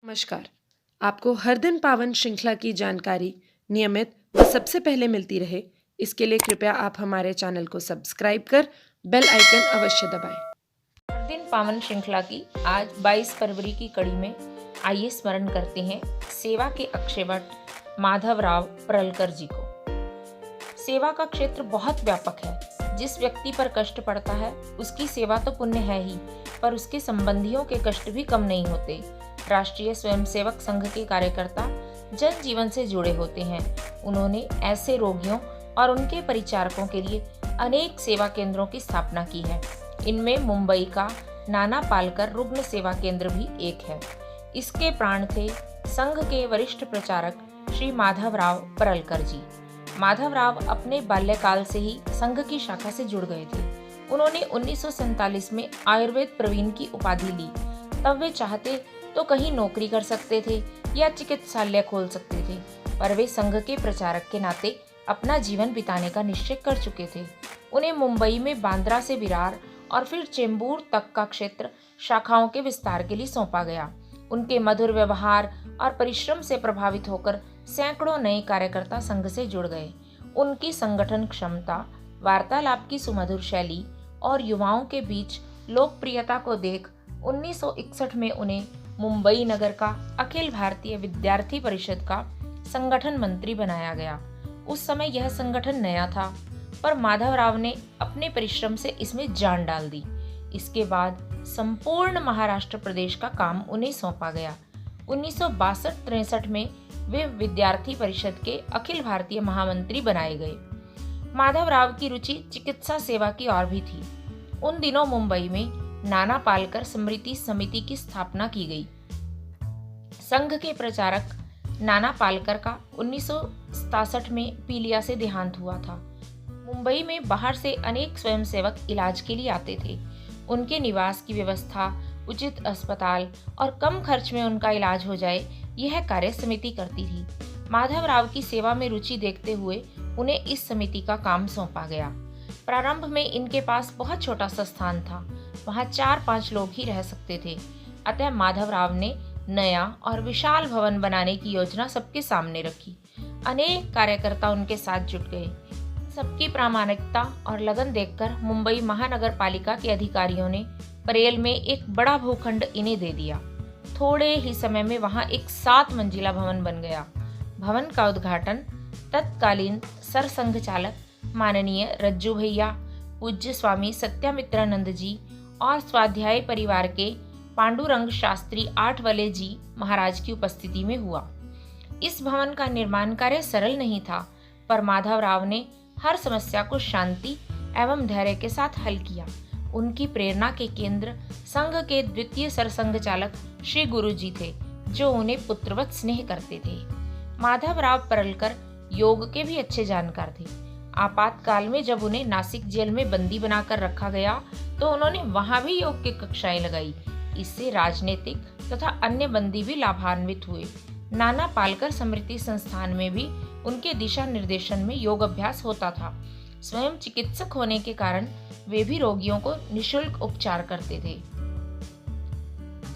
नमस्कार। आपको हर दिन पावन श्रृंखला की जानकारी नियमित व सबसे पहले मिलती रहे, इसके लिए कृपया आप हमारे चैनल को सब्सक्राइब कर बेल आइकन अवश्य दबाएं। हर दिन पावन श्रृंखला की आज 22 फरवरी की कड़ी में आइए स्मरण करते हैं सेवा के अक्षयवट माधवराव परलकर जी को। सेवा का क्षेत्र बहुत व्यापक है। जिस व्यक्ति पर कष्ट पड़ता है उसकी सेवा तो पुण्य है ही, पर उसके संबंधियों के कष्ट भी कम नहीं होते। राष्ट्रीय स्वयंसेवक संघ के कार्यकर्ता जन जीवन से जुड़े होते हैं। उन्होंने ऐसे रोगियों और उनके परिचारकों के लिए अनेक सेवा केंद्रों की स्थापना की है। इनमें मुंबई का नाना पालकर रुग्ण सेवा केंद्र भी एक है। इसके प्राण थे संघ के वरिष्ठ प्रचारक श्री माधवराव परलकर जी। माधवराव अपने बाल्यकाल से ही संघ की शाखा से जुड़ गए थे। उन्होंने 1947 में आयुर्वेद प्रवीण की उपाधि ली। तब वे चाहते तो कहीं नौकरी कर सकते थे या चिकित्सालय खोल सकते थे, पर वे संघ के प्रचारक के नाते अपना जीवन बिताने का निश्चय कर चुके थे। उन्हें मुंबई में बांद्रा से विरार और फिर चेंबूर तक का क्षेत्र शाखाओं के विस्तार के लिए सौंपा गया। उनके मधुर व्यवहार और परिश्रम से प्रभावित होकर सैकड़ों नए कार्यकर्ता संघ से जुड़ गए। उनकी संगठन क्षमता, वार्तालाप की सुमधुर शैली और युवाओं के बीच लोकप्रियता को देख 1961 में उन्हें मुंबई नगर का अखिल भारतीय विद्यार्थी परिषद का संगठन मंत्री बनाया गया। उस समय यह संगठन नया था, पर माधवराव ने अपने परिश्रम से इसमें जान डाल दी। इसके बाद संपूर्ण महाराष्ट्र प्रदेश का काम उन्हें सौंपा गया। 1962-63 में वे विद्यार्थी परिषद के अखिल भारतीय महामंत्री बनाए गए। माधवराव की रुचि चिकित्सा सेवा की ओर भी थी। उन दिनों मुंबई में नाना पालकर स्मृति समिति की स्थापना की गई। संघ के प्रचारक नाना पालकर का 1967 में पीलिया से देहांत हुआ था। मुंबई में बाहर से अनेक स्वयंसेवक इलाज के लिए आते थे। उनके निवास की व्यवस्था, उचित अस्पताल और कम खर्च में उनका इलाज हो जाए, यह कार्य समिति करती थी। माधवराव की सेवा में रुचि देखते हुए उन्हें इस समिति का काम सौंपा गया। प्रारंभ में इनके पास बहुत छोटा सा स्थान था, वहाँ 4-5 लोग ही रह सकते थे। अतः माधवराव ने नया और विशाल भवन बनाने की योजना सबके सामने रखी। अनेक कार्यकर्ता उनके साथ जुट गए। सबकी प्रामाणिकता और लगन देखकर मुंबई महानगर पालिका के अधिकारियों ने परेल में एक बड़ा भूखंड इन्हें दे दिया। थोड़े ही समय में वहाँ एक 7 मंजिला भवन बन गया। भवन का उद्घाटन तत्कालीन सरसंघ चालक माननीय रज्जू भैया, पूज्य स्वामी सत्यामित्रानंद जी और स्वाध्याय परिवार के पांडुरंग शास्त्री आठवले जी महाराज की उपस्थिति में हुआ। इस भवन का निर्माण कार्य सरल नहीं था, पर माधवराव ने हर समस्या को शांति एवं धैर्य के साथ हल किया। उनकी प्रेरणा के केंद्र संघ के द्वितीय सरसंघ चालक श्री गुरु जी थे, जो उन्हें पुत्रवत स्नेह करते थे। माधवराव परलकर योग के भी अच्छे जानकार थे। आपातकाल में जब उन्हें नासिक जेल में बंदी बनाकर रखा गया, तो उन्होंने वहां भी योग की कक्षाएं लगाई। इससे राजनीतिक तथा अन्य बंदी भी लाभान्वित हुए। नाना पालकर स्मृति संस्थान में भी उनके दिशा निर्देशन में योग अभ्यास होता था। स्वयं चिकित्सक होने के कारण वे भी रोगियों को निःशुल्क उपचार करते थे।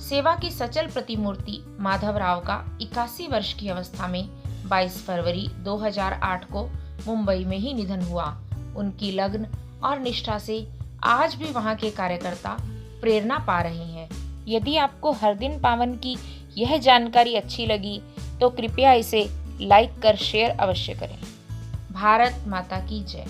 सेवा की सचल प्रतिमूर्ति माधवराव का 81 वर्ष की अवस्था में 22 फरवरी 2008 को मुंबई में ही निधन हुआ। उनकी लगन और निष्ठा से आज भी वहां के कार्यकर्ता प्रेरणा पा रहे हैं। यदि आपको हर दिन पावन की यह जानकारी अच्छी लगी तो कृपया इसे लाइक कर शेयर अवश्य करें। भारत माता की जय।